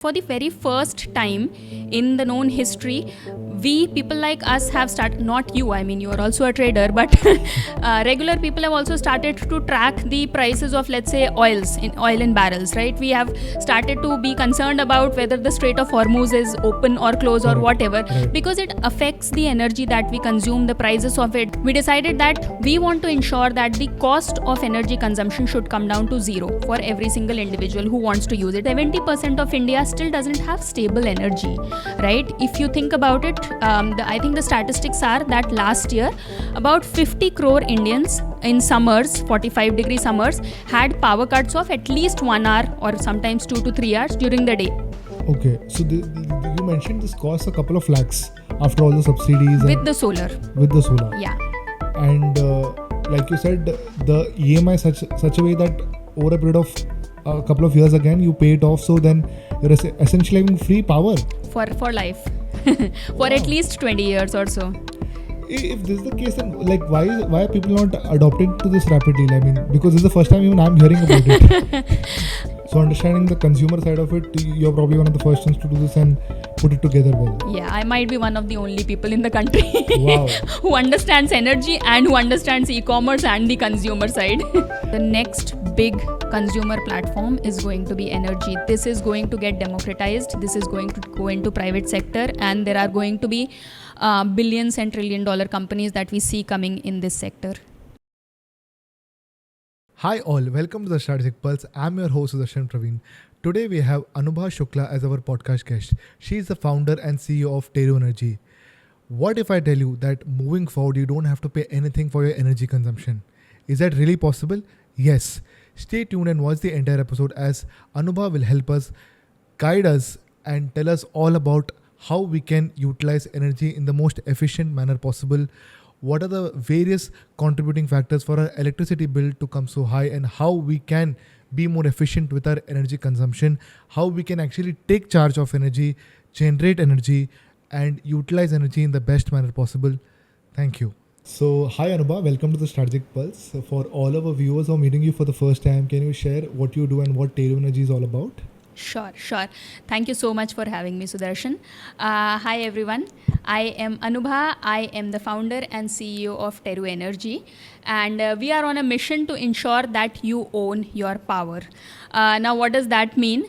For the very first time in the known history, we people like us have started, not you, I mean, you are also a trader, but regular people have also started to track the prices of, let's say, oil in barrels, right? We have started to be concerned about whether the Strait of Hormuz is open or closed or whatever, because it affects the energy that we consume, the prices of it. We decided that we want to ensure that the cost of energy consumption should come down to zero for every single individual who wants to use it. 70% of India still doesn't have stable energy, right? If you think about it, I think the statistics are that last year about 50 crore Indians in summers, 45-degree summers, had power cuts of at least 1 hour or sometimes 2 to 3 hours during the day. Okay, so you mentioned this costs a couple of lakhs after all the subsidies. With the solar. Yeah. And like you said, the EMI such a way that over a period of a couple of years again you pay it off, so then you're essentially having free power for life. For at least 20 years or so. If this is the case, then like why are people not adopting to this rapidly? I mean, because this is the first time even I'm hearing about it. So understanding the consumer side of it, you're probably one of the first ones to do this and put it together well. Yeah, I might be one of the only people in the country wow. who understands energy and who understands e-commerce and the consumer side. The next big consumer platform is going to be energy. This is going to get democratized. This is going to go into private sector, and there are going to be billions and trillion-dollar companies that we see coming in this sector. Hi all, welcome to the Strategic Pulse. I'm your host Sudarshan. Today we have Anubha Shukla as our podcast guest. She is the founder and CEO of Teru Energy. What if I tell you that moving forward you don't have to pay anything for your energy consumption? Is that really possible? Yes. Stay tuned and watch the entire episode as Anubha will help us, guide us and tell us all about how we can utilize energy in the most efficient manner possible. What are the various contributing factors for our electricity bill to come so high, and how we can be more efficient with our energy consumption, how we can actually take charge of energy, generate energy and utilize energy in the best manner possible. Thank you. So, hi Anubha, welcome to the Strategic Pulse. For all of our viewers who are meeting you for the first time, can you share what you do and what Teru Energy is all about? Sure. Thank you so much for having me, Sudarshan. Hi everyone. I am Anubha. I am the founder and CEO of Teru Energy, and we are on a mission to ensure that you own your power. Now, what does that mean?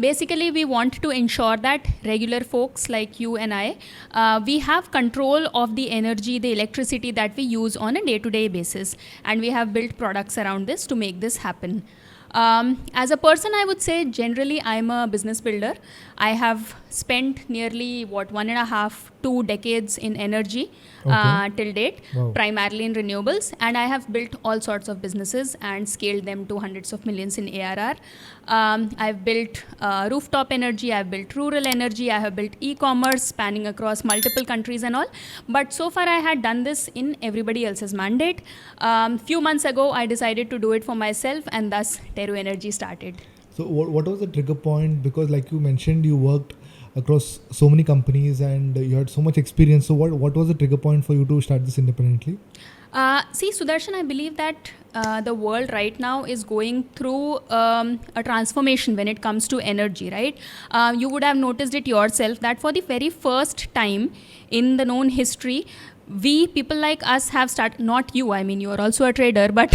Basically, we want to ensure that regular folks like you and I, we have control of the energy, the electricity that we use on a day-to-day basis, and we have built products around this to make this happen. As a person, I would say generally I'm a business builder. I have spent nearly 2 decades in energy till date, primarily in renewables, and I have built all sorts of businesses and scaled them to hundreds of millions in ARR. I've built rooftop energy, I've built rural energy, I have built e-commerce spanning across multiple countries and all. But so far I had done this in everybody else's mandate. Few months ago, I decided to do it for myself, and thus Teru Energy started. So what was the trigger point? Because like you mentioned, you worked across so many companies and you had so much experience. So what was the trigger point for you to start this independently? See, Sudarshan, I believe that the world right now is going through a transformation when it comes to energy, right? You would have noticed it yourself that for the very first time in the known history, we people like us have started, not you, I mean, you are also a trader, but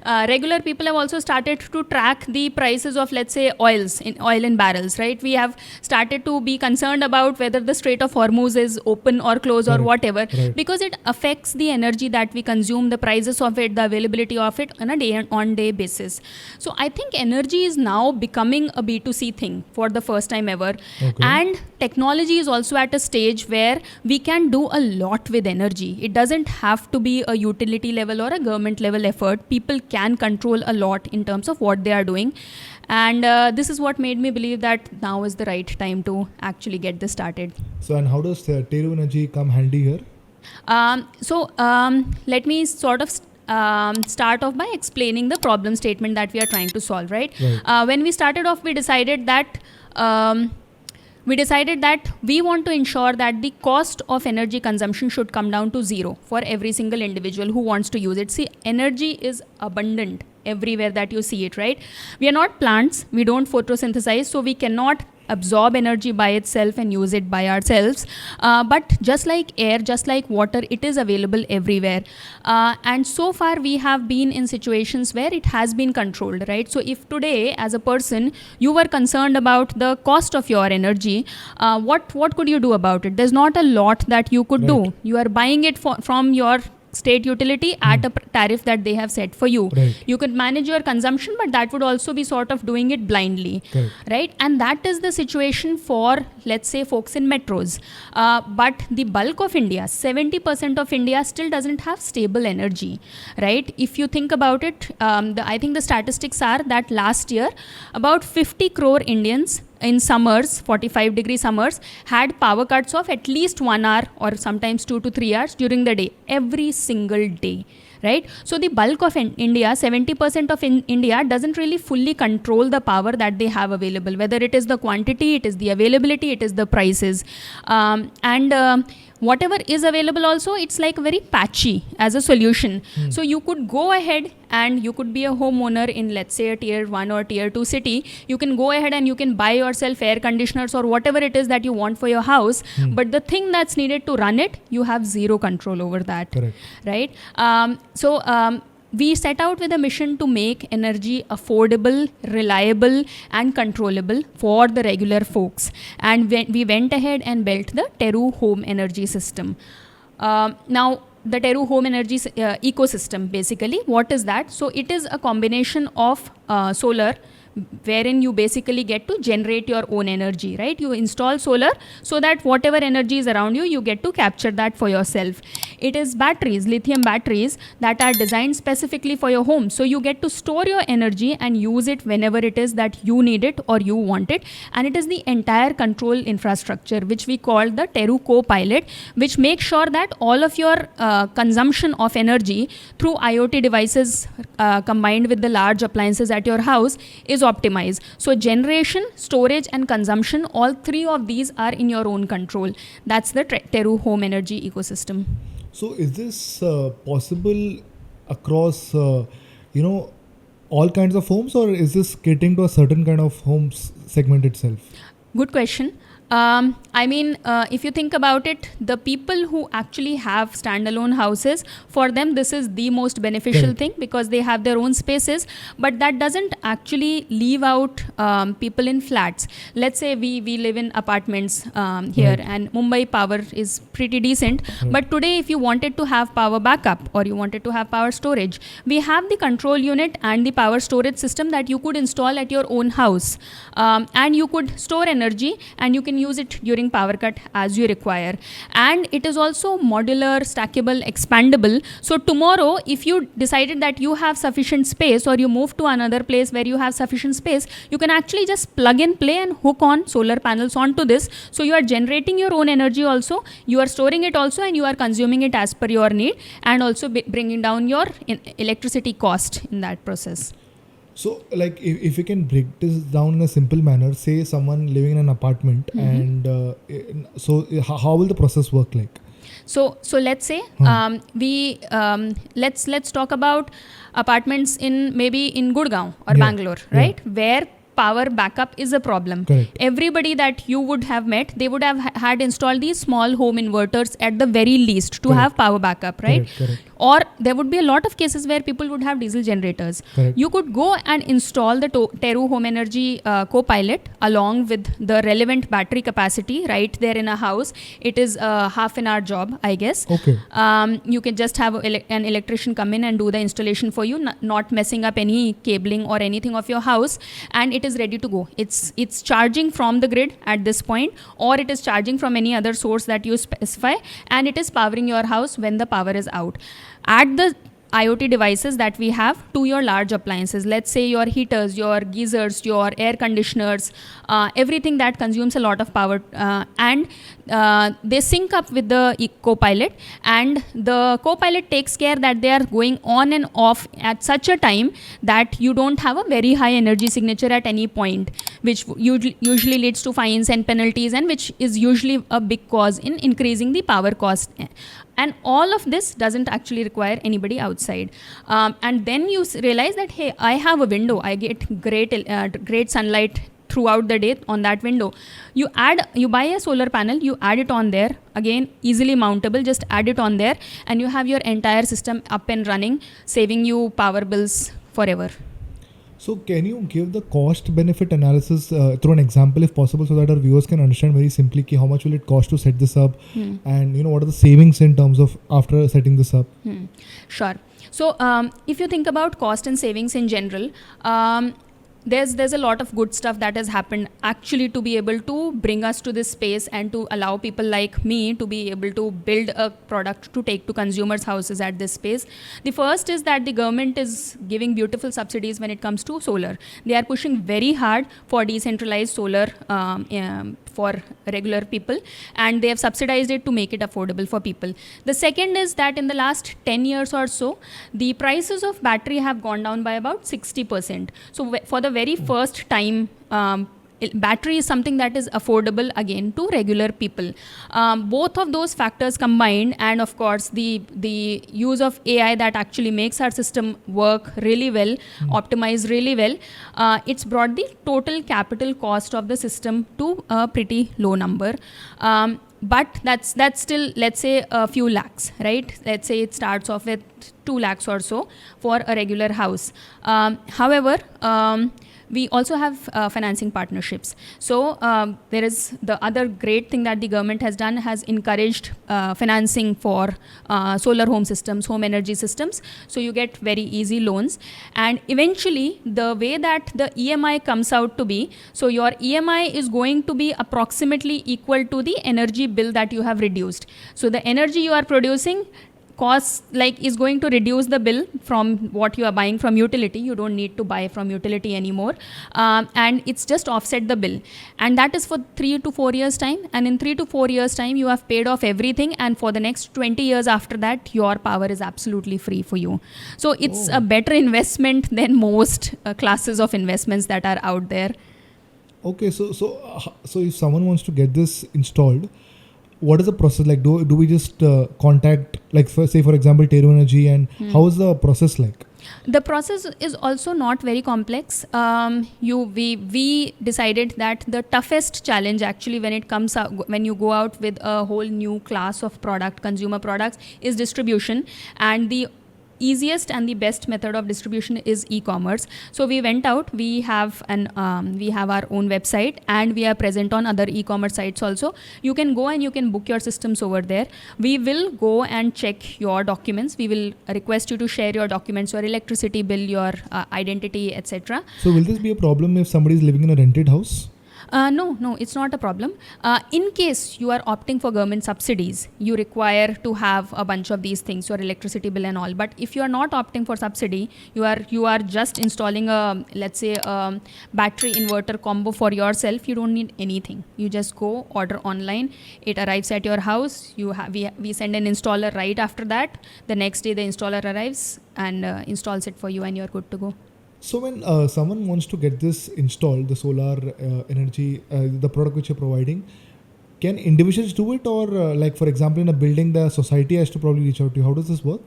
regular people have also started to track the prices of, let's say, oil in barrels, right? We have started to be concerned about whether the Strait of Hormuz is open or closed or whatever, because it affects the energy that we consume, the prices of it, the availability of it on a day-on-day basis. So I think energy is now becoming a B2C thing for the first time ever. And technology is also at a stage where we can do a lot with energy. It doesn't have to be a utility level or a government level effort. People can control a lot in terms of what they are doing. And this is what made me believe that now is the right time to actually get this started. So, and how does Teru Energy come handy here? Let me sort of start off by explaining the problem statement that we are trying to solve, right? When we started off, we decided that we want to ensure that the cost of energy consumption should come down to zero for every single individual who wants to use it. See, energy is abundant everywhere that you see it, right? We are not plants, we don't photosynthesize, so we cannot absorb energy by itself and use it by ourselves. But just like air, just like water, it is available everywhere. And so far we have been in situations where it has been controlled, right? So if today as a person you were concerned about the cost of your energy, what could you do about it? There's not a lot that you could do. You are buying it from your state utility at a tariff that they have set for you. You could manage your consumption, but that would also be sort of doing it blindly, right? And that is the situation for, let's say, folks in metros. But the bulk of India, 70% of India still doesn't have stable energy, right? If you think about it, I think the statistics are that last year about 50 crore Indians in summers, 45-degree summers, had power cuts of at least 1 hour or sometimes 2 to 3 hours during the day, every single day, right? So the bulk of India, 70% of India doesn't really fully control the power that they have available, whether it is the quantity, it is the availability, it is the prices. Whatever is available also, it's like very patchy as a solution. So you could go ahead and you could be a homeowner in, let's say, a tier 1 or tier 2 city. You can go ahead and you can buy yourself air conditioners or whatever it is that you want for your house. But the thing that's needed to run it, you have zero control over that. Right? We set out with a mission to make energy affordable, reliable and controllable for the regular folks. And we went ahead and built the Teru Home Energy System. Now, the Teru Home Energy ecosystem, basically, what is that? So it is a combination of solar, wherein you basically get to generate your own energy, right? You install solar so that whatever energy is around you, you get to capture that for yourself. It is batteries, lithium batteries that are designed specifically for your home. So you get to store your energy and use it whenever it is that you need it or you want it. And it is the entire control infrastructure, which we call the Teru Co-Pilot, which makes sure that all of your consumption of energy through IoT devices combined with the large appliances at your house is optimized. So generation, storage and consumption, all three of these are in your own control. That's the Teru Home Energy ecosystem. So is this possible across, all kinds of homes, or is this catering to a certain kind of homes segment itself? Good question. If you think about it, the people who actually have standalone houses, for them this is the most beneficial thing because they have their own spaces, but that doesn't actually leave out people in flats. Let's say we live in apartments here and Mumbai power is pretty decent, but today if you wanted to have power backup or you wanted to have power storage, we have the control unit and the power storage system that you could install at your own house, and you could store energy and you can use it during power cut as you require. And it is also modular, stackable, expandable. So tomorrow, if you decided that you have sufficient space or you move to another place where you have sufficient space, you can actually just plug and play and hook on solar panels onto this. So you are generating your own energy also, you are storing it also, and you are consuming it as per your need, and also bringing down your electricity cost in that process. So, like, if you can break this down in a simple manner, say someone living in an apartment, and how will the process work like? So let's say let's talk about apartments in maybe in Gurgaon or Bangalore, right? Where power backup is a problem. Everybody that you would have met, they would have had installed these small home inverters at the very least to have power backup, right? Or there would be a lot of cases where people would have diesel generators. You could go and install the Teru Home Energy Co-Pilot along with the relevant battery capacity right there in a house. It is a half an hour job, I guess. You can just have an electrician come in and do the installation for you, not messing up any cabling or anything of your house, and it is ready to go. It's charging from the grid at this point, or it is charging from any other source that you specify, and it is powering your house when the power is out. Add the IoT devices that we have to your large appliances. Let's say your heaters, your geysers, your air conditioners, everything that consumes a lot of power, and they sync up with the Co-Pilot, and the Co-Pilot takes care that they are going on and off at such a time that you don't have a very high energy signature at any point, which usually leads to fines and penalties, and which is usually a big cause in increasing the power cost. And all of this doesn't actually require anybody outside. And then you realize that, hey, I have a window. I get great sunlight throughout the day on that window. You buy a solar panel, you add it on there, again easily mountable, just add it on there and you have your entire system up and running, saving you power bills forever. So can you give the cost benefit analysis through an example if possible, so that our viewers can understand very simply how much will it cost to set this up and what are the savings in terms of after setting this up? Sure. So if you think about cost and savings in general, there's a lot of good stuff that has happened actually to be able to bring us to this space and to allow people like me to be able to build a product to take to consumers' houses at this space. The first is that the government is giving beautiful subsidies when it comes to solar. They are pushing very hard for decentralized solar for regular people, and they have subsidized it to make it affordable for people. The second is that in the last 10 years or so, the prices of battery have gone down by about 60%. So for the very first time, battery is something that is affordable again to regular people. Both of those factors combined, and of course the use of AI that actually makes our system work really well, optimize really well, it's brought the total capital cost of the system to a pretty low number. But that's still, let's say, a few lakhs, right? Let's say it starts off with 2 lakhs or so for a regular house. However, we also have financing partnerships. So there is the other great thing that the government has done, has encouraged financing for solar home systems, home energy systems. So you get very easy loans. And eventually, the way that the EMI comes out to be, so your EMI is going to be approximately equal to the energy bill that you have reduced. So the energy you are producing costs is going to reduce the bill from what you are buying from utility. You don't need to buy from utility anymore, and it's just offset the bill, and that is for 3 to 4 years time. And in 3 to 4 years time, you have paid off everything, and for the next 20 years after that, your power is absolutely free for you. So it's a better investment than most classes of investments that are out there. Okay, so if someone wants to get this installed, what is the process like? Do we just contact, say for example, Teru Energy, and how is the process like? The process is also not very complex. We decided that the toughest challenge actually when you go out with a whole new class of consumer products, is distribution, and the easiest and the best method of distribution is e-commerce. So we went out, we have our own website, and we are present on other e-commerce sites also. You can go and you can book your systems over there. We will go and check your documents. We will request you to share your documents, your electricity bill, your identity, etc. So will this be a problem if somebody is living in a rented house? No, it's not a problem. In case you are opting for government subsidies, you require to have a bunch of these things, your electricity bill and all. But if you are not opting for subsidy, you are just installing a, let's say, a battery inverter combo for yourself. You don't need anything. You just go order online. It arrives at your house. We send an installer right after that. The next day the installer arrives and installs it for you, and you're good to go. So when someone wants to get this installed, the solar energy, the product which you're providing, can individuals do it, or for example in a building, the society has to probably reach out to you? How does this work?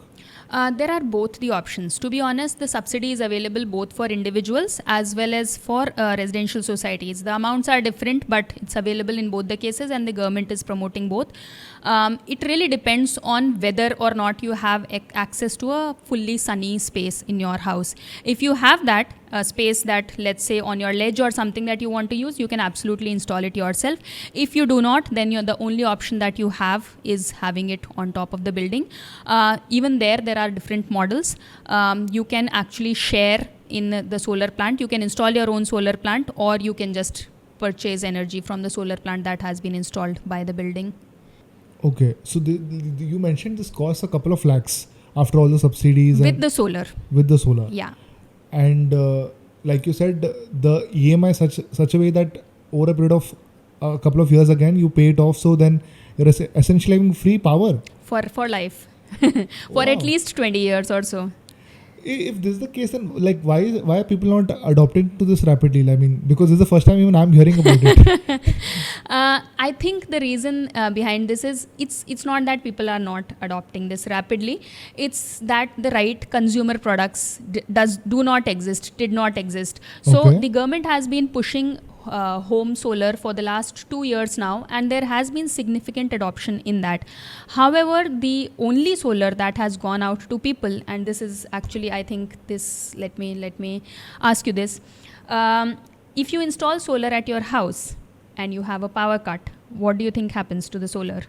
There are both the options. To be honest, the subsidy is available both for individuals as well as for residential societies. The amounts are different, but it's available in both the cases, and the government is promoting both. It really depends on whether or not you have access to a fully sunny space in your house. If you have that space, that, let's say, on your ledge or something that you want to use, you can absolutely install it yourself. If you do not, then the only option that you have is having it on top of the building. Even there are different models. You can actually share in the solar plant. You can install your own solar plant, or you can just purchase energy from the solar plant that has been installed by the building. Okay, so you mentioned this costs a couple of lakhs after all the subsidies. With the solar. Yeah. And like you said, the EMI such a way that over a period of a couple of years again you pay it off, so then you're essentially having free power for life. For at least 20 years or so. If this is the case, then why are people not adopting to this rapidly? I mean, because this is the first time even I'm hearing about it. I think the reason behind this is it's not that people are not adopting this rapidly. It's that the right consumer products did not exist. So the government has been pushing home solar for the last 2 years now, and there has been significant adoption in that. However, the only solar that has gone out to people, and this is actually, I think this, let me ask you this. If you install solar at your house and you have a power cut, what do you think happens to the solar?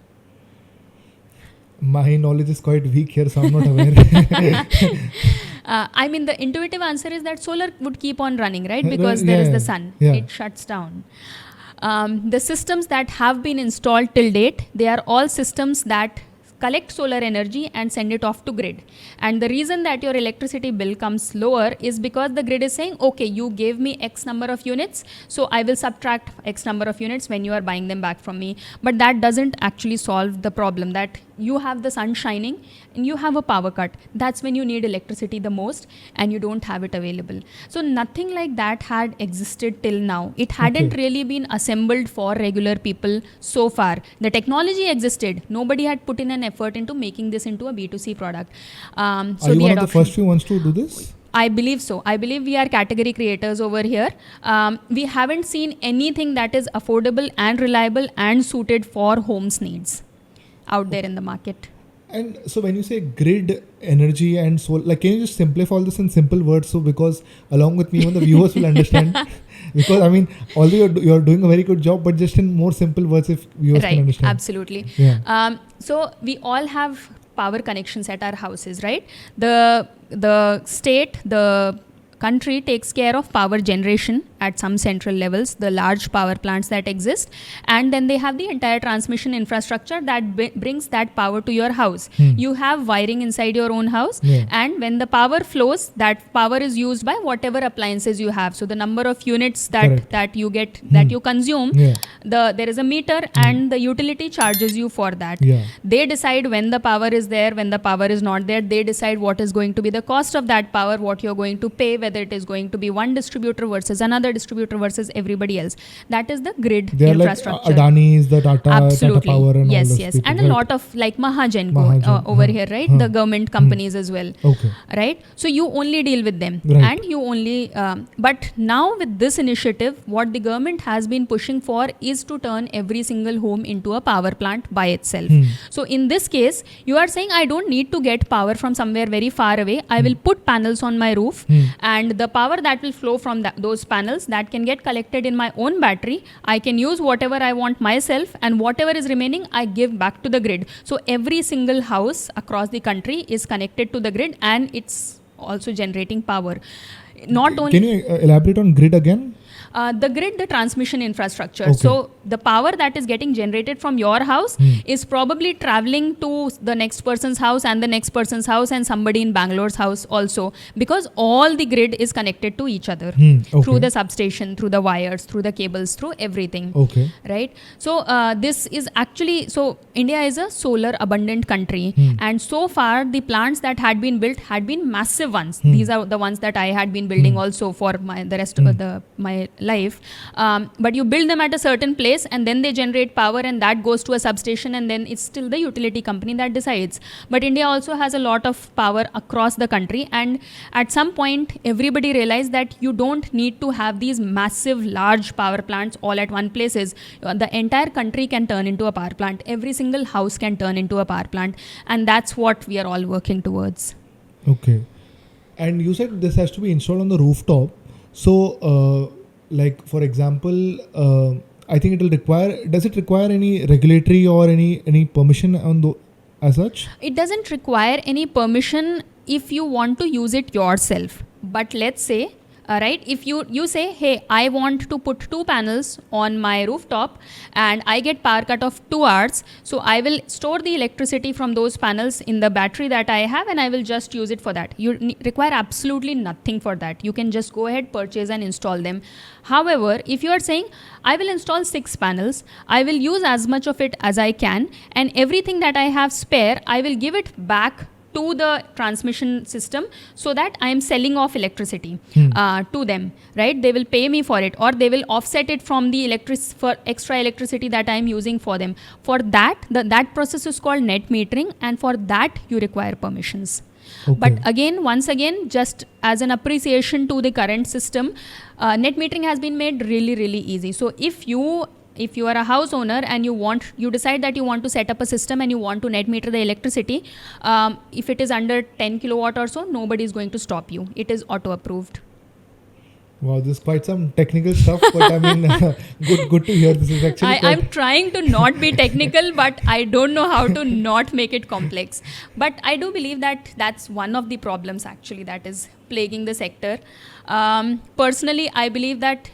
My knowledge is quite weak here, so I'm not aware. I mean, the intuitive answer is that solar would keep on running, right? Because there is the sun. Yeah. It shuts down. The systems that have been installed till date, they are all systems that collect solar energy and send it off to grid. And the reason that your electricity bill comes lower is because the grid is saying, okay, you gave me X number of units, so I will subtract X number of units when you are buying them back from me. But that doesn't actually solve the problem that you have the sun shining and you have a power cut. That's when you need electricity the most and you don't have it available. So nothing like that had existed till now. It hadn't really been assembled for regular people so far. The technology existed. Nobody had put in an effort into making this into a B2C product. Are you one of the first few ones to do this? I believe so. I believe we are category creators over here. We haven't seen anything that is affordable and reliable and suited for home's needs out there in the market. And so when you say grid, energy and solar, like, can you just simplify all this in simple words, so because along with me even the viewers will understand? Because I mean, although you're doing a very good job, but just in more simple words if viewers can understand. Absolutely. Yeah. So we all have power connections at our houses, right? The state, the country takes care of power generation at some central levels, the large power plants that exist, and then they have the entire transmission infrastructure that brings that power to your house. You have wiring inside your own house, and when the power flows, that power is used by whatever appliances you have. So the number of units that you get, that you consume, there is a meter and the utility charges you for that. They decide when the power is there, when the power is not there. They decide what is going to be the cost of that power, what you're going to pay, whether it is going to be one distributor versus another distributor versus everybody else. That is the grid infrastructure. Like Adani's, the Tata Power and all those people, and a lot of like Mahajan over here, right? The government companies as well, right? So you only deal with them, and you only but now with this initiative, what the government has been pushing for is to turn every single home into a power plant by itself. So in this case, you are saying, I don't need to get power from somewhere very far away. I will put panels on my roof, and the power that will flow from those panels, that can get collected in my own battery. I can use whatever I want myself, and whatever is remaining, I give back to the grid. So every single house across the country is connected to the grid, and it's also generating power. Not only. Can you elaborate on grid again? The grid, the transmission infrastructure. So the power that is getting generated from your house is probably traveling to the next person's house and the next person's house and somebody in Bangalore's house also, because all the grid is connected to each other through the substation, through the wires, through the cables, through everything. Right? So this is actually, so India is a solar abundant country, and so far the plants that had been built had been massive ones. These are the ones that I had been building also for the rest of my life, but you build them at a certain place and then they generate power, and that goes to a substation, and then it's still the utility company that decides. But India also has a lot of power across the country, and at some point everybody realized that you don't need to have these massive large power plants all at one places. The entire country can turn into a power plant. Every single house can turn into a power plant, and that's what we are all working towards. And you said this has to be installed on the rooftop. So like, for example, I think does it require any regulatory or any permission on as such? It doesn't require any permission if you want to use it yourself. But let's say, right, if you say, hey, I want to put 2 panels on my rooftop and I get power cut of 2 hours, so I will store the electricity from those panels in the battery that I have, and I will just use it for that. You require absolutely nothing for that. You can just go ahead, purchase and install them. However, if you are saying, I will install 6 panels, I will use as much of it as I can, and everything that I have spare, I will give it back to the transmission system, so that I am selling off electricity to them, right? They will pay me for it, or they will offset it from the for extra electricity that I am using for them. For that, that process is called net metering, and for that you require permissions. But again, once again, just as an appreciation to the current system, net metering has been made really, really easy. So if you are a house owner and you decide that you want to set up a system and you want to net meter the electricity, if it is under 10 kilowatt or so, nobody is going to stop you. It is auto approved. Wow, this is quite some technical stuff, but I mean, good to hear. This is actually. I'm trying to not be technical, but I don't know how to not make it complex. But I do believe that that's one of the problems actually that is plaguing the sector. Personally, I believe that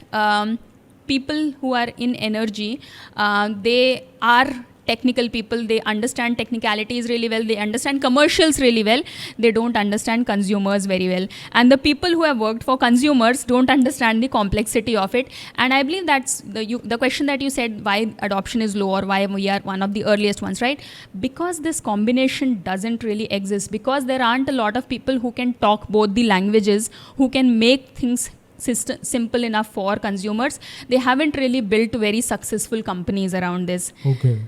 people who are in energy, they are technical people. They understand technicalities really well. They understand commercials really well. They don't understand consumers very well. And the people who have worked for consumers don't understand the complexity of it. And I believe that's the question that you said, why adoption is low or why we are one of the earliest ones, right? Because this combination doesn't really exist. Because there aren't a lot of people who can talk both the languages, who can make things simple enough for consumers. They haven't really built very successful companies around this. Okay.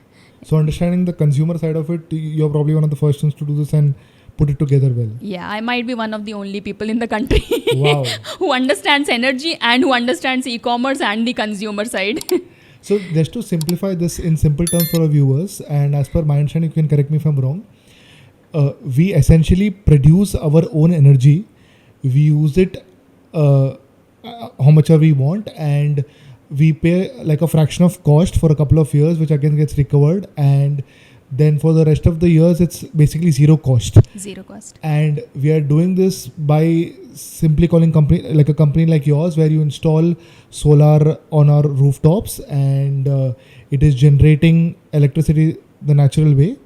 So understanding the consumer side of it, you're probably one of the first ones to do this and put it together well. Yeah, I might be one of the only people in the country Wow. who understands energy and who understands e-commerce and the consumer side. So just to simplify this in simple terms for our viewers, and as per my understanding, you can correct me if I'm wrong, we essentially produce our own energy. We use it how much we want, and we pay like a fraction of cost for a couple of years, which again gets recovered, and then for the rest of the years it's basically zero cost. Zero cost. And we are doing this by simply calling a company like yours, where you install solar on our rooftops and it is generating electricity the natural way,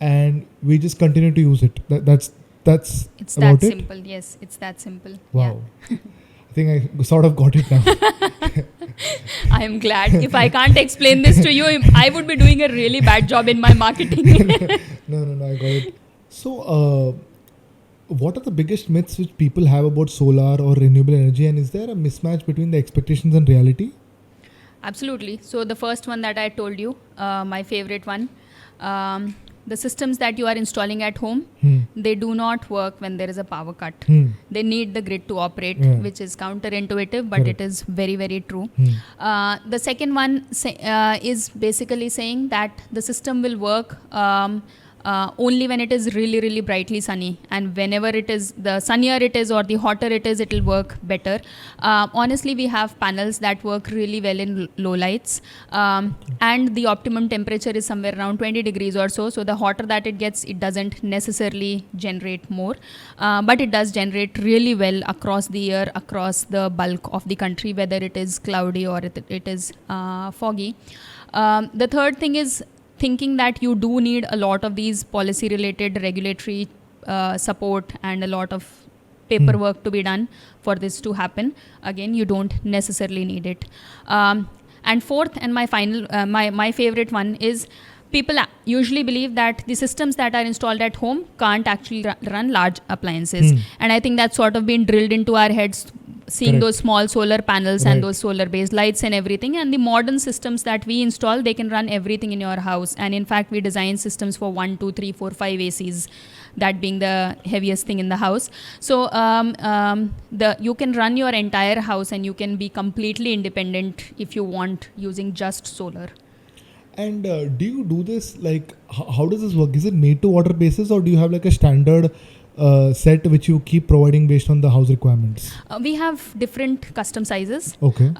and we just continue to use it. That's it's about that it. simple. Yes, it's that simple. Wow. Yeah. I think I sort of got it now. I am glad. If I can't explain this to you, I would be doing a really bad job in my marketing. No, I got it. So, what are the biggest myths which people have about solar or renewable energy, and is there a mismatch between the expectations and reality? Absolutely. So the first one that I told you, my favorite one, the systems that you are installing at home, they do not work when there is a power cut. They need the grid to operate, which is counterintuitive, but it is very, very true. The second one is basically saying that the system will work only when it is really, really brightly sunny, and whenever it is, the sunnier it is or the hotter it is, it will work better. Honestly, we have panels that work really well in low lights, and the optimum temperature is somewhere around 20 degrees or so. So the hotter that it gets, it doesn't necessarily generate more, but it does generate really well across the year, across the bulk of the country, whether it is cloudy or it is foggy. The third thing is thinking that you do need a lot of these policy related regulatory support and a lot of paperwork to be done for this to happen. Again, you don't necessarily need it. And fourth, and my final, my favorite one is, people usually believe that the systems that are installed at home can't actually run large appliances. And I think that's sort of been drilled into our heads, seeing those small solar panels and those solar based lights and everything. And the modern systems that we install, they can run everything in your house. And in fact, we design systems for 1, 2, 3, 4, 5 ACs, that being the heaviest thing in the house. So you can run your entire house and you can be completely independent if you want, using just solar. And do you do this, like, how does this work? Is it made to order basis, or do you have like a standard set which you keep providing based on the house requirements? We have different custom sizes. Okay.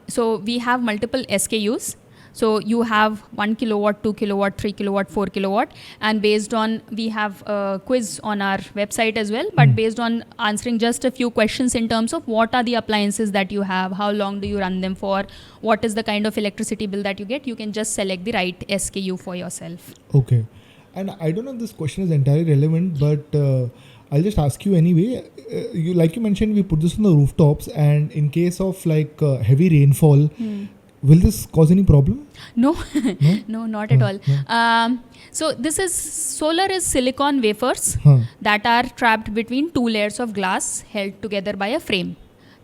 So we have multiple SKUs. So you have 1 kilowatt, 2 kilowatt, 3 kilowatt, 4 kilowatt, and based on, we have a quiz on our website as well, but based on answering just a few questions in terms of what are the appliances that you have, how long do you run them for, what is the kind of electricity bill that you get, you can just select the right SKU for yourself. Okay. And I don't know if this question is entirely relevant, but I'll just ask you anyway. Like you mentioned, we put this on the rooftops, and in case of like heavy rainfall, will this cause any problem? No, no, not at all. No. So this is, solar is silicon wafers that are trapped between two layers of glass held together by a frame.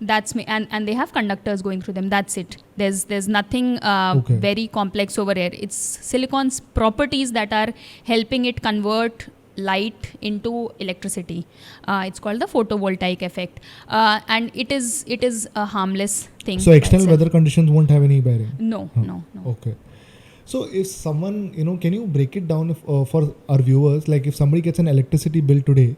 That's me, and they have conductors going through them. That's it. There's nothing very complex over here. It's silicon's properties that are helping it convert light into electricity. It's called the photovoltaic effect, and it is a harmless thing. So by external itself. weather conditions won't have any bearing. No, Huh. no. Okay. So if someone, can you break it down for our viewers? Like if somebody gets an electricity bill today,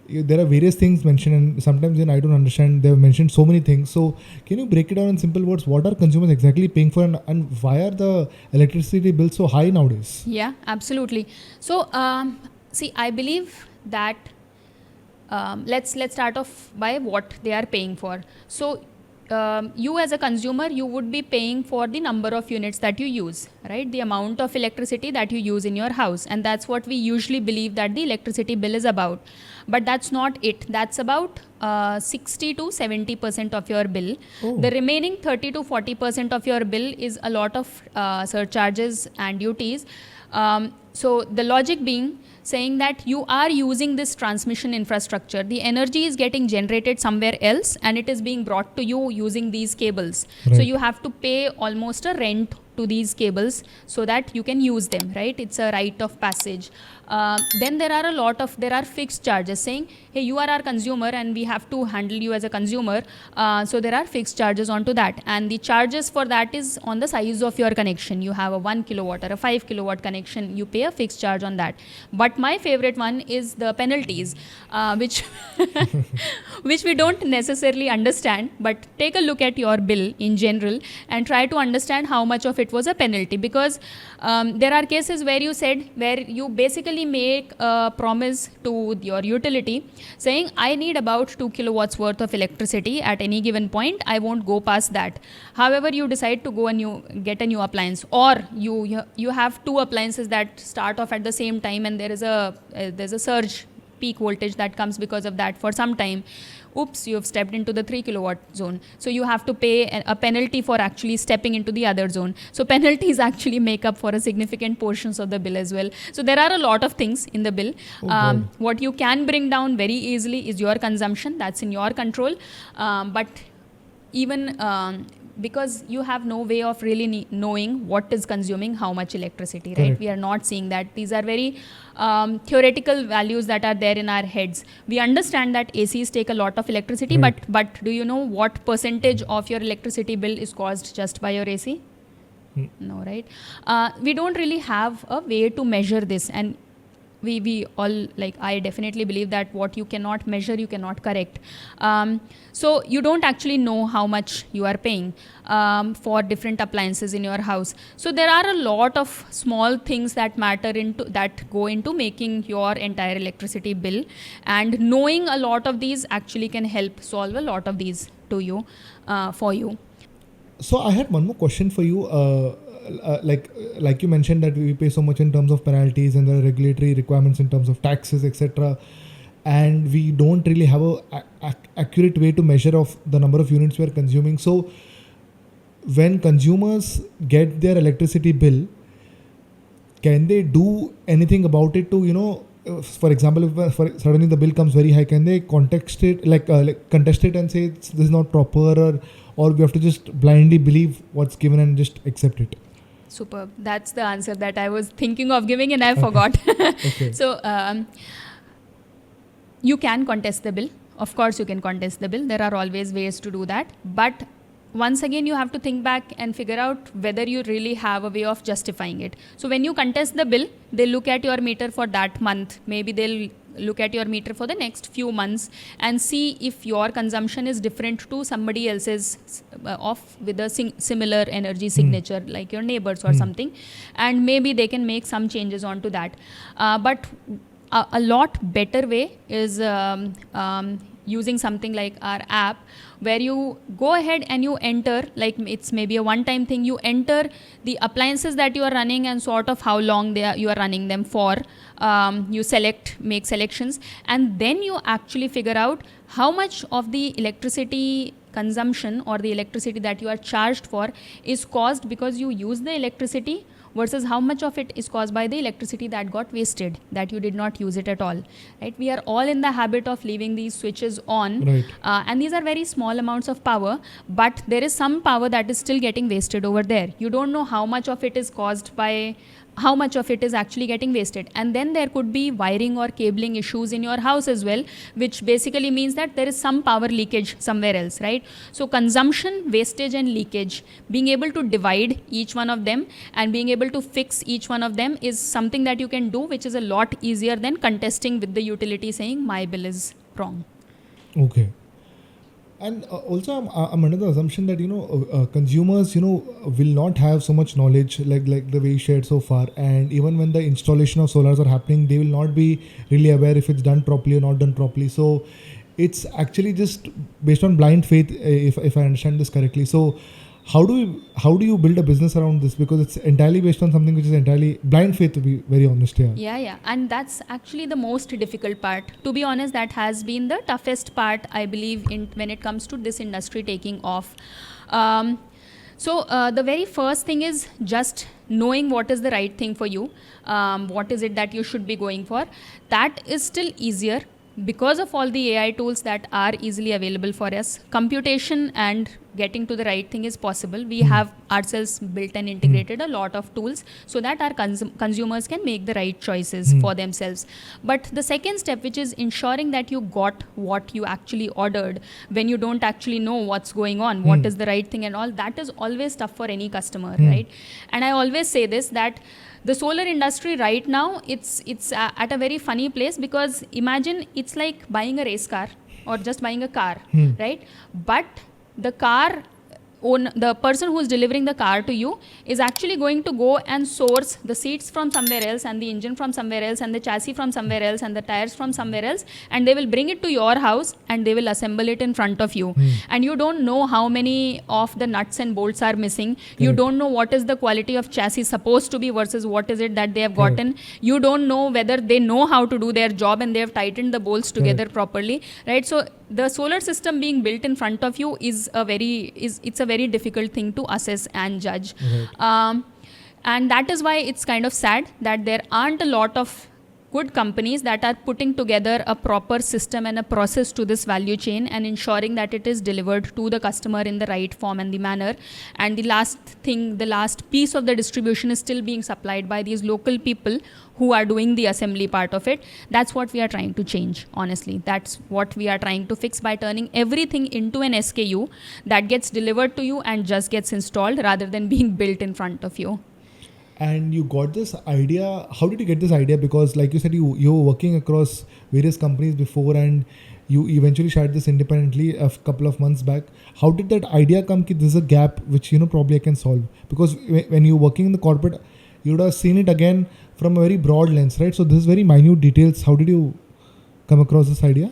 there are various things mentioned, and sometimes I don't understand. They've mentioned so many things. So can you break it down in simple words? What are consumers exactly paying for, and why are the electricity bills so high nowadays? Yeah, absolutely. So, see, I believe that let's start off by what they are paying for. So, you as a consumer, you would be paying for the number of units that you use, right? The amount of electricity that you use in your house, and that's what we usually believe that the electricity bill is about. But that's not it. That's about 60 to 70% of your bill. Oh. The remaining 30 to 40% of your bill is a lot of surcharges and duties. So the logic being saying that you are using this transmission infrastructure. The energy is getting generated somewhere else and it is being brought to you using these cables. So Right. you have to pay almost a rent to these cables so that you can use them, right? It's a rite of passage. Then there are fixed charges saying, hey, you are our consumer and we have to handle you as a consumer. So there are fixed charges onto that, and the charges for that is on the size of your connection. You have a 1 kilowatt or a 5 kilowatt connection, you pay a fixed charge on that. But my favorite one is the penalties, which which we don't necessarily understand. But take a look at your bill in general and try to understand how much of it was a penalty, because there are cases where you basically make a promise to your utility saying, I need about 2 kilowatts worth of electricity at any given point, I won't go past that. However, you decide to get a new appliance, or you have two appliances that start off at the same time, and there's a surge peak voltage that comes because of that for some time. Oops, you have stepped into the 3 kilowatt zone. So you have to pay a penalty for actually stepping into the other zone. So penalties actually make up for a significant portions of the bill as well. So there are a lot of things in the bill. God. What you can bring down very easily is your consumption. That's in your control. But even because you have no way of really knowing what is consuming how much electricity, right? Correct. We are not seeing that. These are very theoretical values that are there in our heads. We understand that ACs take a lot of electricity, Right. but do you know what percentage of your electricity bill is caused just by your AC? No, right? We don't really have a way to measure this, and we all, like, I definitely believe that what you cannot measure, you cannot correct. So you don't actually know how much you are paying for different appliances in your house. So there are a lot of small things that go into making your entire electricity bill, and knowing a lot of these actually can help solve a lot of these for you. So I had one more question for you. Like you mentioned that we pay so much in terms of penalties, and there are regulatory requirements in terms of taxes, etc. And we don't really have a accurate way to measure of the number of units we are consuming. So when consumers get their electricity bill, can they do anything about it to, for example, if suddenly the bill comes very high, can they contest it and say this is not proper, or we have to just blindly believe what's given and just accept it? Superb. That's the answer that I was thinking of giving and I forgot. Okay. So you can contest the bill. Of course, you can contest the bill. There are always ways to do that. But once again, you have to think back and figure out whether you really have a way of justifying it. So when you contest the bill, they look at your meter for that month. Maybe they'll look at your meter for the next few months and see if your consumption is different to somebody else's with a similar energy signature, like your neighbors or something. And maybe they can make some changes onto that. But a lot better way is using something like our app, where you go ahead and you enter, like it's maybe a one-time thing, you enter the appliances that you are running and sort of how long you are running them for. You make selections, and then you actually figure out how much of the electricity consumption or the electricity that you are charged for is caused because you use the electricity, versus how much of it is caused by the electricity that got wasted, that you did not use it at all, right? We are all in the habit of leaving these switches on, Right. And these are very small amounts of power, but there is some power that is still getting wasted over there. You don't know how much of it is caused by how much of it is actually getting wasted. And then there could be wiring or cabling issues in your house as well, which basically means that there is some power leakage somewhere else, right? So consumption, wastage and leakage, being able to divide each one of them and being able to fix each one of them is something that you can do, which is a lot easier than contesting with the utility saying my bill is wrong. Okay. And also, I'm under the assumption that consumers will not have so much knowledge like the way you shared so far, and even when the installation of solars are happening, they will not be really aware if it's done properly or not done properly. So it's actually just based on blind faith, if I understand this correctly. So how do you build a business around this, because it's entirely based on something which is entirely blind faith, to be very honest here. Yeah, and that's actually the most difficult part. To be honest, that has been the toughest part, I believe, in when it comes to this industry taking off. So the very first thing is just knowing what is the right thing for you. What is it that you should be going for? That is still easier because of all the AI tools that are easily available for us. Computation and getting to the right thing is possible. We have ourselves built and integrated a lot of tools so that our consumers can make the right choices for themselves. But the second step, which is ensuring that you got what you actually ordered, when you don't actually know what's going on, what is the right thing and all, that is always tough for any customer, right? And I always say this, that the solar industry right now, it's at a very funny place, because imagine it's like buying a race car or just buying a car, right? But the car the person who is delivering the car to you is actually going to go and source the seats from somewhere else and the engine from somewhere else and the chassis from somewhere else and the tires from somewhere else, and they will bring it to your house and they will assemble it in front of you. And you don't know how many of the nuts and bolts are missing. You don't know what is the quality of chassis supposed to be versus what is it that they have gotten. You don't know whether they know how to do their job and they have tightened the bolts together properly, right? So the solar system being built in front of you is a very difficult thing to assess and judge. And that is why it's kind of sad that there aren't a lot of good companies that are putting together a proper system and a process to this value chain and ensuring that it is delivered to the customer in the right form and the manner. And the last piece of the distribution is still being supplied by these local people who are doing the assembly part of it. That's what we are trying to change, honestly. That's what we are trying to fix by turning everything into an SKU that gets delivered to you and just gets installed rather than being built in front of you. And you got this idea, how did you get this idea? Because like you said, you were working across various companies before and you eventually started this independently a couple of months back. How did that idea come that this is a gap which probably I can solve? Because when you're working in the corporate, you would have seen it again from a very broad lens, right? So this is very minute details. How did you come across this idea?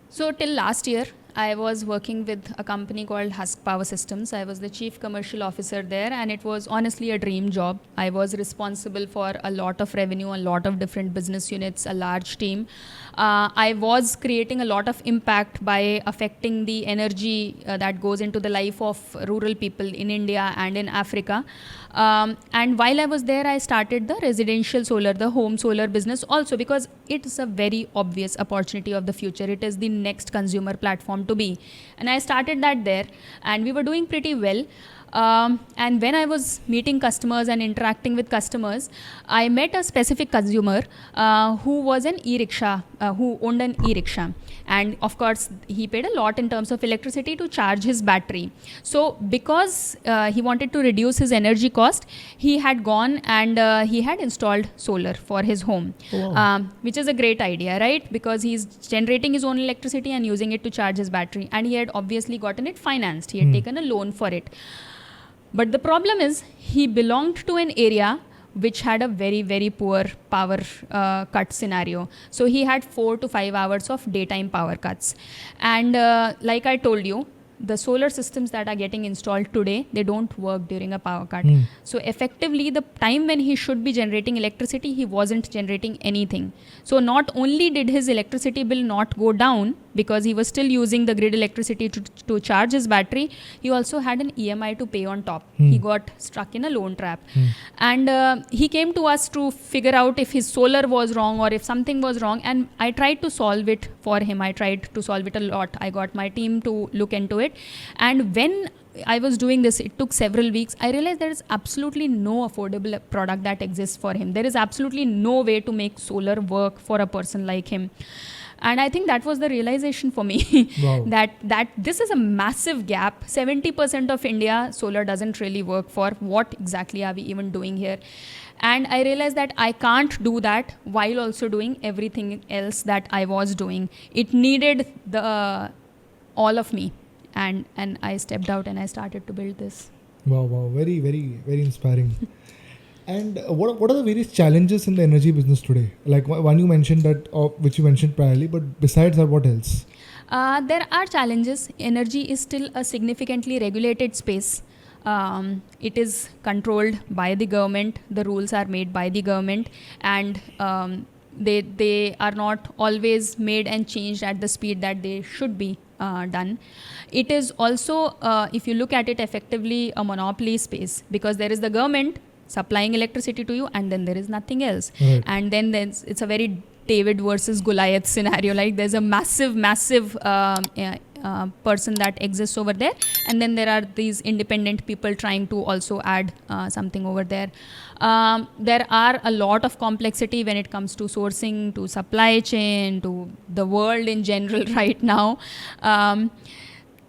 So till last year, I was working with a company called Husk Power Systems. I was the chief commercial officer there, and it was honestly a dream job. I was responsible for a lot of revenue, a lot of different business units, a large team. I was creating a lot of impact by affecting the energy that goes into the life of rural people in India and in Africa. And while I was there, I started the residential solar, the home solar business also, because it's a very obvious opportunity of the future. It is the next consumer platform to be. And I started that there, and we were doing pretty well. And when I was meeting customers and interacting with customers, I met a specific consumer who was an e-rickshaw, who owned an e-rickshaw. And of course, he paid a lot in terms of electricity to charge his battery. So because he wanted to reduce his energy cost, he had gone and he had installed solar for his home, which is a great idea, right? Because he's generating his own electricity and using it to charge his battery. And he had obviously gotten it financed. He had taken a loan for it. But the problem is, he belonged to an area which had a very, very poor power cut scenario. So he had 4 to 5 hours of daytime power cuts. And like I told you, the solar systems that are getting installed today, they don't work during a power cut. So effectively, the time when he should be generating electricity, he wasn't generating anything. So not only did his electricity bill not go down because he was still using the grid electricity to charge his battery, he also had an EMI to pay on top. He got stuck in a loan trap. And he came to us to figure out if his solar was wrong or if something was wrong. And I tried to solve it for him. I tried to solve it a lot. I got my team to look into it. And when I was doing this, it took several weeks. I realized there is absolutely no affordable product that exists for him. There is absolutely no way to make solar work for a person like him. And I think that was the realization for me. Wow. that this is a massive gap. 70% of India, solar doesn't really work for. What exactly are we even doing here? And I realized that I can't do that while also doing everything else that I was doing. It needed the all of me. And I stepped out and I started to build this. Wow. Very, very, very inspiring. And what are the various challenges in the energy business today? Like one you mentioned that, which you mentioned priorly, but besides that, what else? There are challenges. Energy is still a significantly regulated space. It is controlled by the government. The rules are made by the government, and they are not always made and changed at the speed that they should be done. It is also, if you look at it effectively, a monopoly space, because there is the government supplying electricity to you, and then there is nothing else. Right. And then it's a very David versus Goliath scenario. Like there's a massive person that exists over there, and then there are these independent people trying to also add something over there. There are a lot of complexity when it comes to sourcing, to supply chain, to the world in general right now,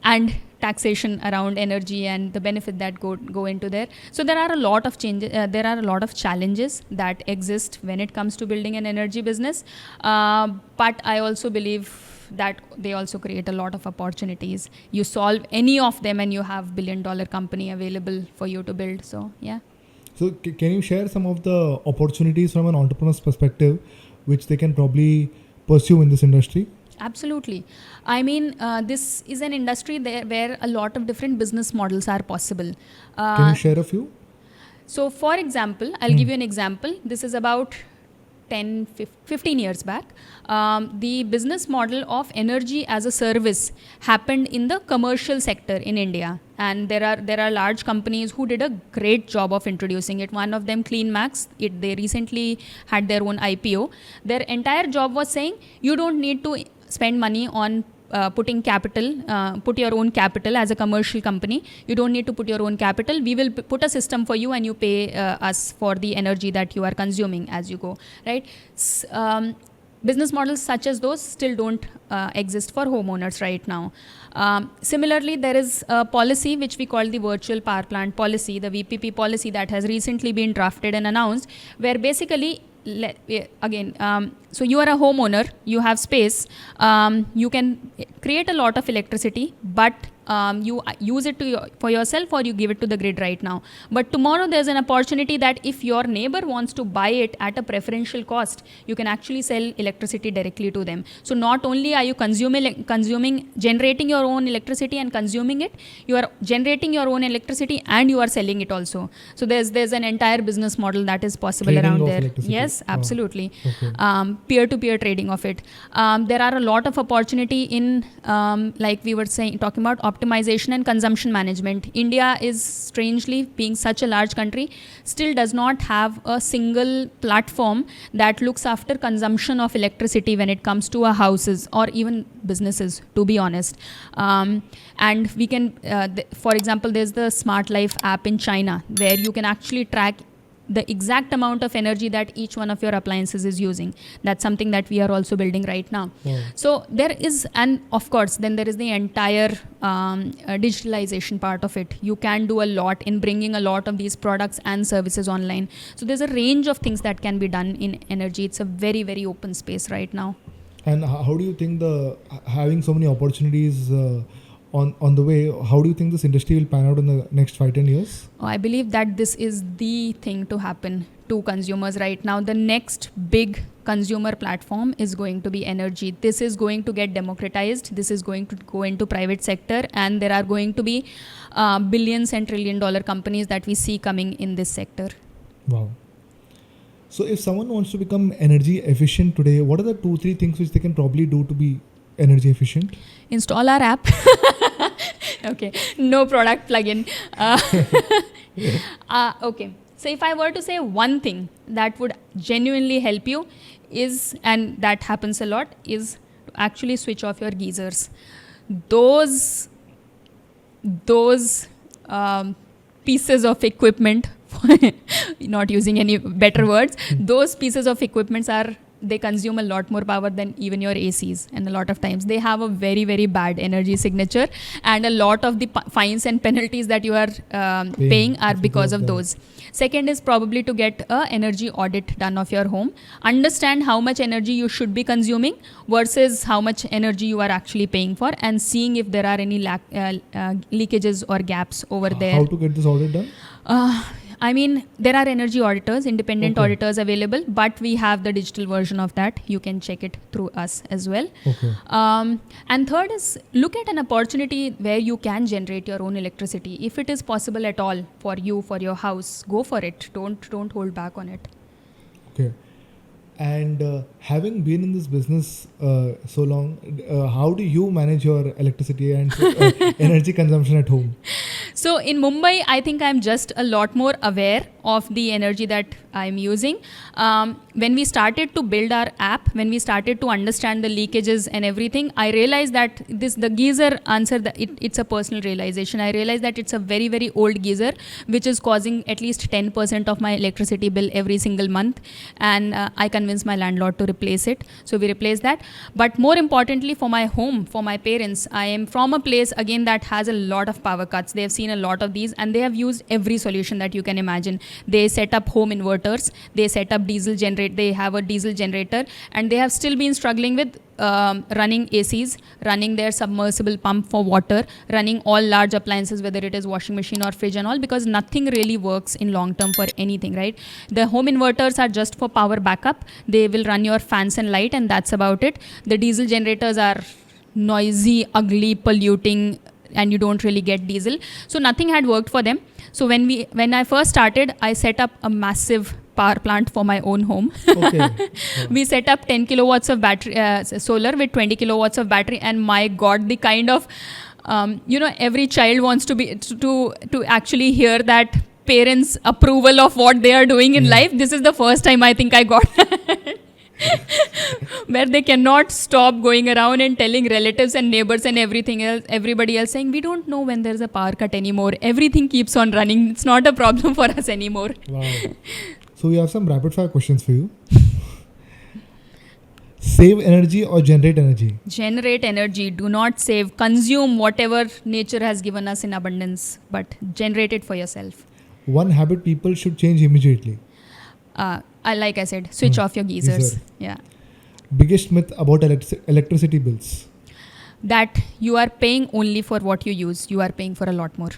and taxation around energy and the benefit that go into there. So there are a lot of changes. There are a lot of challenges that exist when it comes to building an energy business. But I also believe that they also create a lot of opportunities. You solve any of them and you have $1 billion company available for you to build. So yeah. So can you share some of the opportunities from an entrepreneur's perspective, which they can probably pursue in this industry? Absolutely. I mean, this is an industry where a lot of different business models are possible. Can you share a few? So, for example, I'll give you an example. This is about 15 years back. The business model of energy as a service happened in the commercial sector in India. And there are large companies who did a great job of introducing it. One of them, CleanMax, they recently had their own IPO. Their entire job was saying, you don't need to spend money on putting capital, put your own capital as a commercial company. You don't need to put your own capital. We will put a system for you and you pay us for the energy that you are consuming as you go, right? Business models such as those still don't exist for homeowners right now. Similarly, there is a policy which we call the virtual power plant policy, the VPP policy, that has recently been drafted and announced, where basically, so you are a homeowner, you have space, you can create a lot of electricity, but you use it for yourself or you give it to the grid right now. But tomorrow there's an opportunity that if your neighbor wants to buy it at a preferential cost, you can actually sell electricity directly to them. So not only are you generating your own electricity and consuming it, you are generating your own electricity and you are selling it also. So there's an entire business model that is possible Trading around of there. electricity. Yes, absolutely. Okay. Peer-to-peer trading of it. There are a lot of opportunity in, like we were talking about optimization and consumption management. India is, strangely, being such a large country, still does not have a single platform that looks after consumption of electricity when it comes to our houses or even businesses, to be honest. And we can, for example, there's the Smart Life app in China where you can actually track the exact amount of energy that each one of your appliances is using. That's something that we are also building right now. Yeah. So there is, and of course, then there is the entire digitalization part of it. You can do a lot in bringing a lot of these products and services online. So there's a range of things that can be done in energy. It's a very, very open space right now. And how do you think having so many opportunities on the way, how do you think this industry will pan out in the next 5-10 years? I believe that this is the thing to happen to consumers right now. The next big consumer platform is going to be energy. This is going to get democratized. This is going to go into private sector, and there are going to be billions and $1 trillion companies that we see coming in this sector. Wow. So if someone wants to become energy efficient today, what are the 2-3 things which they can probably do to be energy efficient? Install our app. Okay, no product plugin. Okay, so if I were to say one thing that would genuinely help you is, and that happens a lot, is to actually switch off your geysers. Those pieces of equipment, not using any better words, those pieces of equipments they consume a lot more power than even your ACs, and a lot of times they have a very, very bad energy signature, and a lot of the fines and penalties that you are paying are because of those. Second is probably to get a energy audit done of your home, understand how much energy you should be consuming versus how much energy you are actually paying for, and seeing if there are any leakages or gaps over there. How to get this audit done? I mean, there are energy auditors, independent auditors available, but we have the digital version of that. You can check it through us as well. Okay. And third is look at an opportunity where you can generate your own electricity. If it is possible at all for you, for your house, go for it. Don't hold back on it. Okay. And having been in this business so long, how do you manage your electricity and energy consumption at home? So in Mumbai, I think I'm just a lot more aware of the energy that I'm using. When we started to build our app, when we started to understand the leakages and everything, I realized that the geyser answer, it's a personal realization. I realized that it's a very, very old geyser, which is causing at least 10% of my electricity bill every single month. And I convinced my landlord to replace it. So we replaced that. But more importantly, for my home, for my parents, I am from a place, again, that has a lot of power cuts. They have seen a lot of these, and they have used every solution that you can imagine. They set up home inverters, they set up they have a diesel generator, and they have still been struggling with running ACs, running their submersible pump for water, running all large appliances, whether it is washing machine or fridge and all, because nothing really works in long term for anything, right? The home inverters are just for power backup. They will run your fans and light, and that's about it. The diesel generators are noisy, ugly, polluting, and you don't really get diesel. So nothing had worked for them. So when I first started, I set up a massive power plant for my own home. Okay. We set up 10 kilowatts of battery, solar with 20 kilowatts of battery, and my God, the kind of every child wants to actually hear that parents' approval of what they are doing in life. This is the first time I think I got that. Where they cannot stop going around and telling relatives and neighbors and everybody else saying, we don't know when there's a power cut anymore. Everything keeps on running. It's not a problem for us anymore. Wow. So we have some rapid fire questions for you. Save energy or generate energy? Generate energy. Do not save. Consume whatever nature has given us in abundance, but generate it for yourself. One habit people should change immediately. Like I said, switch off your geysers. Yeah. Biggest myth about electricity bills? That you are paying only for what you use. You are paying for a lot more.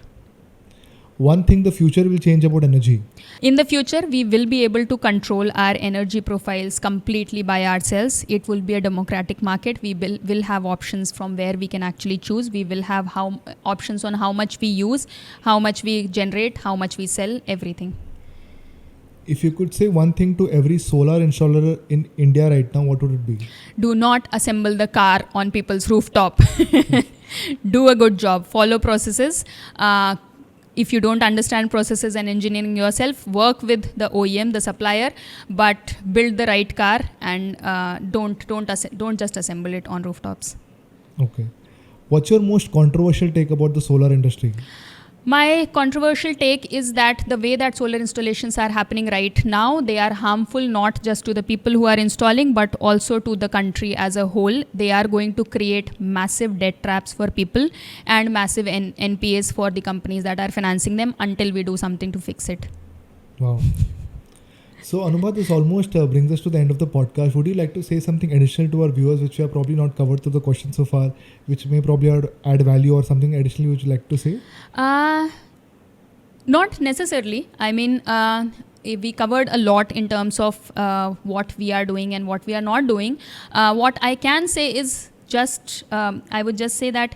One thing the future will change about energy? In the future, we will be able to control our energy profiles completely by ourselves. It will be a democratic market. We will have options from where we can actually choose. We will have options on how much we use, how much we generate, how much we sell, everything. If you could say one thing to every solar installer in India right now, what would it be? Do not assemble the car on people's rooftop. Do a good job. Follow processes. If you don't understand processes and engineering yourself, work with the OEM, the supplier, but build the right car, and don't just assemble it on rooftops. Okay. What's your most controversial take about the solar industry? My controversial take is that the way that solar installations are happening right now, they are harmful not just to the people who are installing, but also to the country as a whole. They are going to create massive debt traps for people and massive NPAs for the companies that are financing them until we do something to fix it. Wow. So Anubha, this almost brings us to the end of the podcast. Would you like to say something additional to our viewers which we have probably not covered through the questions so far, which may probably add value, or something additional which you like to say? Not necessarily. I mean, we covered a lot in terms of what we are doing and what we are not doing. What I can say is I would just say that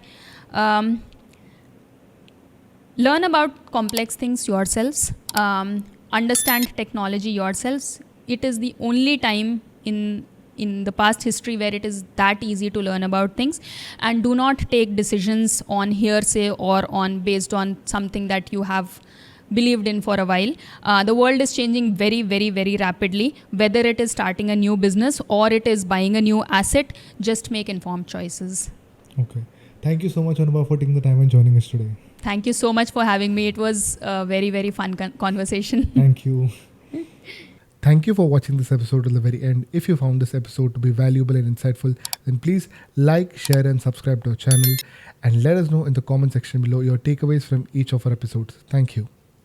learn about complex things yourselves. Understand technology yourselves. It is the only time in the past history where it is that easy to learn about things, and do not take decisions on hearsay or based on something that you have believed in for a while. The world is changing very, very, very rapidly. Whether it is starting a new business or it is buying a new asset, just make informed choices. Okay. Thank you so much, Anubha, for taking the time and joining us today. Thank you so much for having me. It was a very, very fun conversation. Thank you. Thank you for watching this episode till the very end. If you found this episode to be valuable and insightful, then please like, share, and subscribe to our channel. And let us know in the comment section below your takeaways from each of our episodes. Thank you.